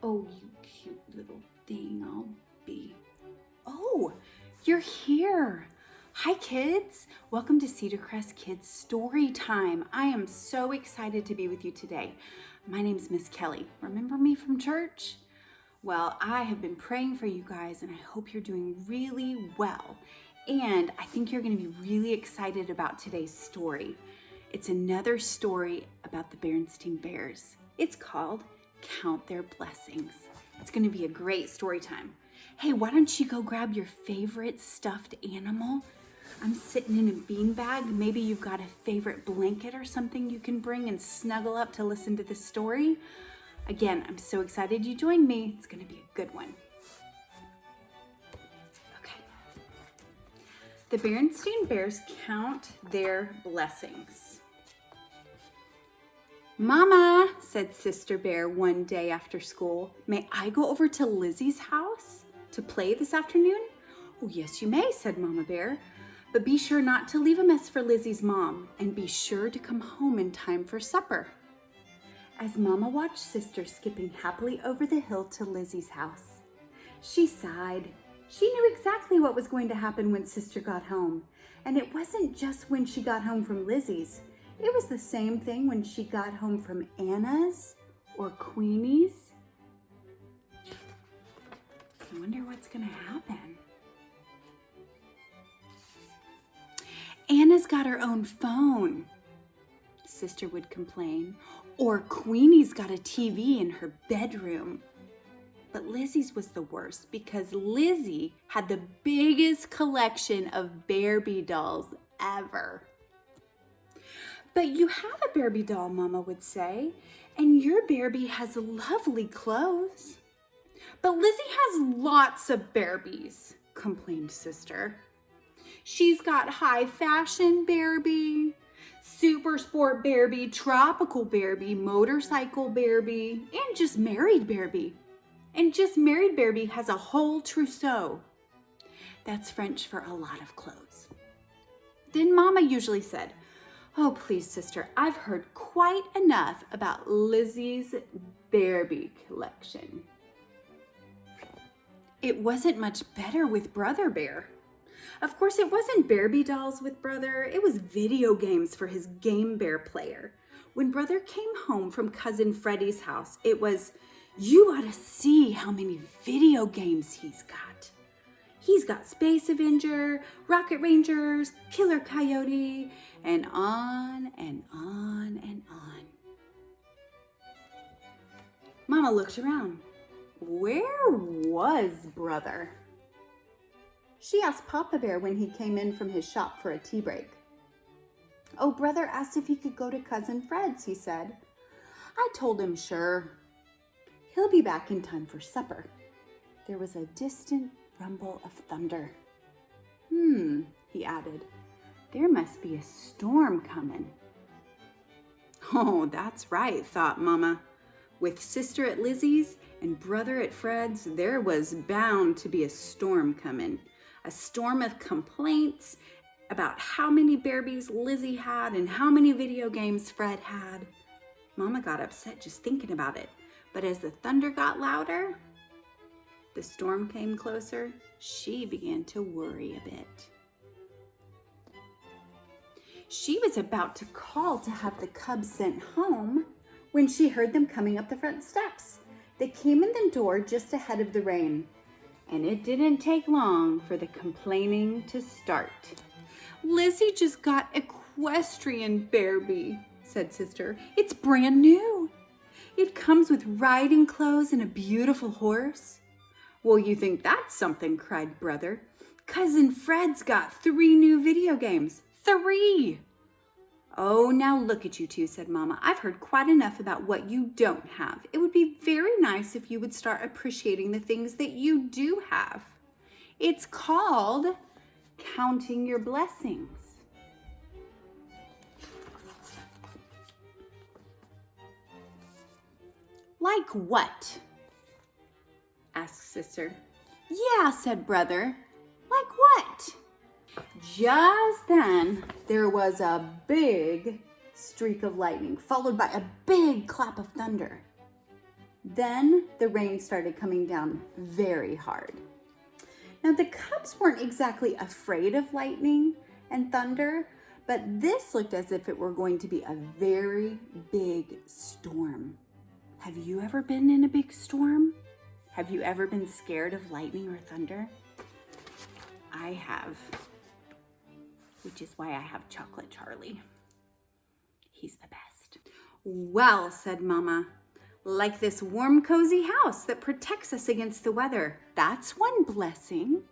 Oh, you cute little thing, I'll be. Oh, you're here. Hi, kids. Welcome to Cedarcrest Kids Story Time. I am so excited to be with you today. My name's Miss Kelly. Remember me from church? Well, I have been praying for you guys, and I hope you're doing really well. And I think you're going to be really excited about today's story. It's another story about the Berenstain Bears. It's called Count Their Blessings. It's going to be a great story time. Hey, why don't you go grab your favorite stuffed animal? I'm sitting in a beanbag. Maybe you've got a favorite blanket or something you can bring and snuggle up to listen to this story. Again, I'm so excited you joined me. It's going to be a good one. Okay. The Berenstain Bears count their blessings. Mama, said Sister Bear one day after school, may I go over to Lizzie's house to play this afternoon? Oh, yes, you may, said Mama Bear. But be sure not to leave a mess for Lizzie's mom, and be sure to come home in time for supper. As Mama watched Sister skipping happily over the hill to Lizzie's house, she sighed. She knew exactly what was going to happen when Sister got home. And it wasn't just when she got home from Lizzie's. It was the same thing when she got home from Anna's or Queenie's. I wonder what's going to happen. Anna's got her own phone, Sister would complain, or Queenie's got a TV in her bedroom. But Lizzie's was the worst because Lizzie had the biggest collection of Barbie dolls ever. But you have a Barbie doll, Mama would say, and your Barbie has lovely clothes. But Lizzie has lots of Barbies, complained Sister. She's got high fashion Barbie, super sport Barbie, tropical Barbie, motorcycle Barbie, and just married Barbie. And just married Barbie has a whole trousseau. That's French for a lot of clothes. Then Mama usually said, oh, please, Sister, I've heard quite enough about Lizzie's Barbie collection. It wasn't much better with Brother Bear. Of course, it wasn't Barbie dolls with Brother. It was video games for his Game Bear player. When Brother came home from Cousin Freddie's house, it was, you ought to see how many video games he's got. He's got Space Avenger, Rocket Rangers, Killer Coyote, and on and on and on. Mama looked around. Where was Brother? She asked Papa Bear when he came in from his shop for a tea break. Oh, Brother asked if he could go to Cousin Fred's, he said. I told him sure. He'll be back in time for supper. There was a distant rumble of thunder. He added, there must be a storm coming. Oh, that's right, thought Mama. With Sister at Lizzie's and Brother at Fred's, there was bound to be a storm coming. A storm of complaints about how many Barbies Lizzie had and how many video games Fred had. Mama got upset just thinking about it. But as the thunder got louder, the storm came closer, she began to worry a bit. She was about to call to have the cubs sent home when she heard them coming up the front steps. They came in the door just ahead of the rain. And it didn't take long for the complaining to start. Lizzie just got equestrian Barbie, said Sister. It's brand new. It comes with riding clothes and a beautiful horse. Well, you think that's something, cried Brother. Cousin Fred's got 3 new video games. 3! Oh, now look at you two, said Mama. I've heard quite enough about what you don't have. It would be very nice if you would start appreciating the things that you do have. It's called counting your blessings. Like what? asked Sister. Yeah, said Brother. Like what? Just then, there was a big streak of lightning, followed by a big clap of thunder. Then the rain started coming down very hard. Now the cubs weren't exactly afraid of lightning and thunder, but this looked as if it were going to be a very big storm. Have you ever been in a big storm? Have you ever been scared of lightning or thunder? I have, which is why I have Chocolate Charlie. He's the best. Well, said Mama, like this warm, cozy house that protects us against the weather. That's one blessing.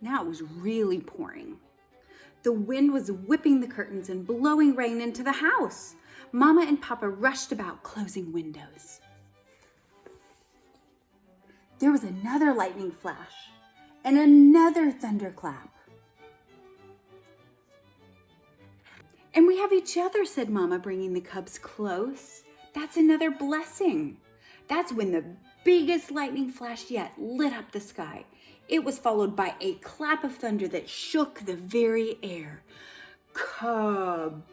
Now it was really pouring. The wind was whipping the curtains and blowing rain into the house. Mama and Papa rushed about closing windows. There was another lightning flash and another thunderclap. And we have each other, said Mama, bringing the cubs close. That's another blessing. That's when the biggest lightning flash yet lit up the sky. It was followed by a clap of thunder that shook the very air. Kaboom!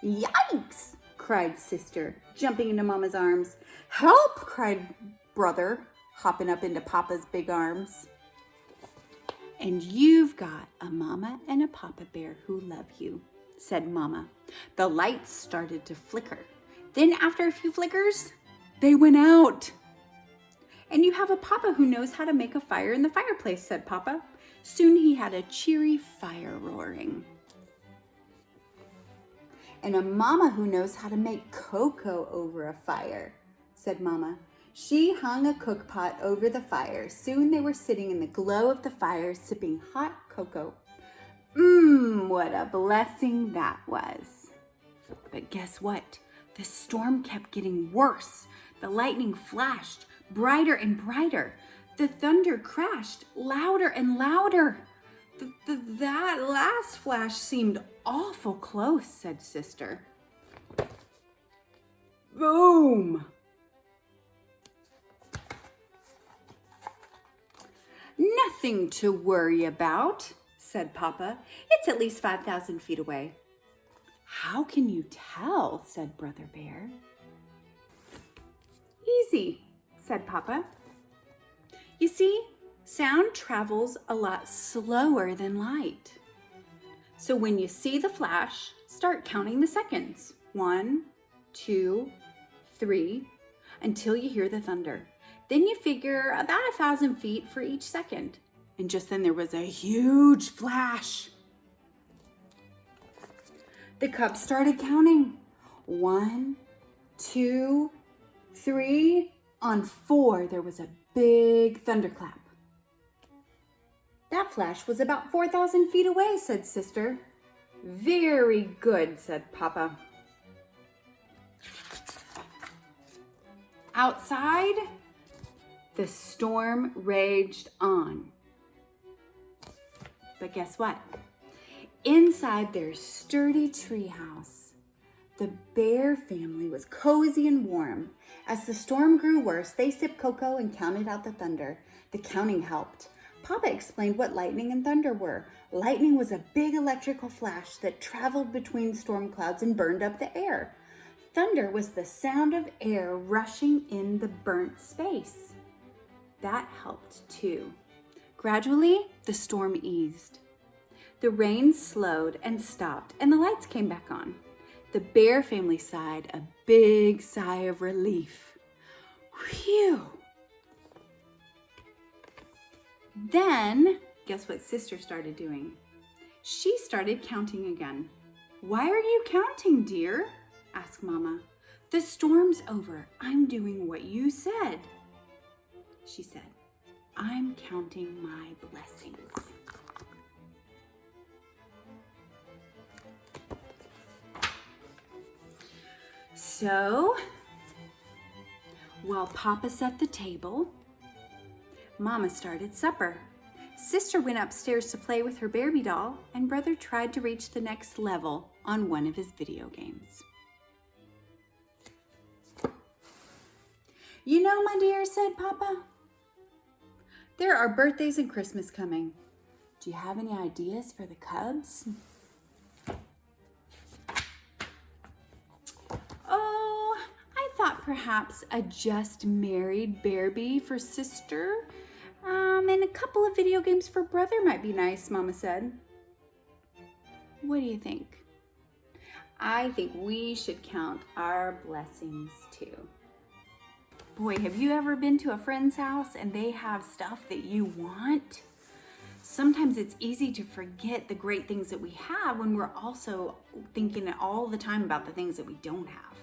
Yikes! Cried Sister, jumping into Mama's arms. Help! Cried Brother, hopping up into Papa's big arms. And you've got a Mama and a Papa Bear who love you, said Mama. The lights started to flicker. Then after a few flickers, they went out. And you have a Papa who knows how to make a fire in the fireplace, said Papa. Soon he had a cheery fire roaring. And a Mama who knows how to make cocoa over a fire, said Mama. She hung a cook pot over the fire. Soon they were sitting in the glow of the fire, sipping hot cocoa. What a blessing that was. But guess what? The storm kept getting worse. The lightning flashed brighter and brighter. The thunder crashed louder and louder. That last flash seemed awful close, said Sister. Boom! Nothing to worry about, said Papa. It's at least 5,000 feet away. How can you tell, said Brother Bear. Easy, said Papa. You see, sound travels a lot slower than light. So when you see the flash, start counting the seconds. 1, 2, 3, until you hear the thunder. Then you figure about 1,000 feet for each second. And just then there was a huge flash. The cubs started counting. 1, 2, 3. On 4, there was a big thunderclap. That flash was about 4,000 feet away, said Sister. Very good, said Papa. Outside, the storm raged on. But guess what? Inside their sturdy treehouse, the Bear family was cozy and warm. As the storm grew worse, they sipped cocoa and counted out the thunder. The counting helped. Papa explained what lightning and thunder were. Lightning was a big electrical flash that traveled between storm clouds and burned up the air. Thunder was the sound of air rushing in the burnt space. That helped too. Gradually, the storm eased. The rain slowed and stopped, and the lights came back on. The Bear family sighed a big sigh of relief. Phew! Then, guess what Sister started doing? She started counting again. Why are you counting, dear? Asked Mama. The storm's over. I'm doing what you said. She said, I'm counting my blessings. So, while Papa set the table, Mama started supper. Sister went upstairs to play with her Barbie doll, and Brother tried to reach the next level on one of his video games. You know, my dear, said Papa, there are birthdays and Christmas coming. Do you have any ideas for the cubs? perhaps a just married Bearby for sister. And a couple of video games for brother might be nice, Mama said. What do you think? I think we should count our blessings too. Boy, have you ever been to a friend's house and they have stuff that you want? Sometimes it's easy to forget the great things that we have when we're also thinking all the time about the things that we don't have.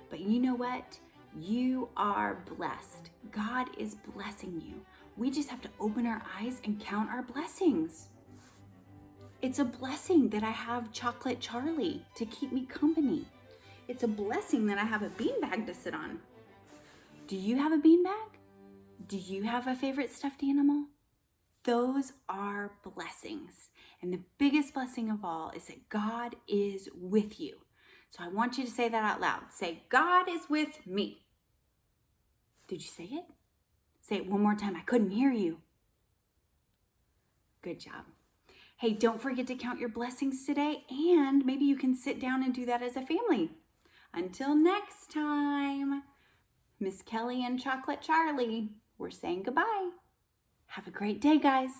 But you know what? You are blessed. God is blessing you. We just have to open our eyes and count our blessings. It's a blessing that I have Chocolate Charlie to keep me company. It's a blessing that I have a beanbag to sit on. Do you have a beanbag? Do you have a favorite stuffed animal? Those are blessings. And the biggest blessing of all is that God is with you. So I want you to say that out loud. Say, God is with me. Did you say it? Say it one more time. I couldn't hear you. Good job. Hey, don't forget to count your blessings today, and maybe you can sit down and do that as a family. Until next time, Miss Kelly and Chocolate Charlie, we're saying goodbye. Have a great day, guys.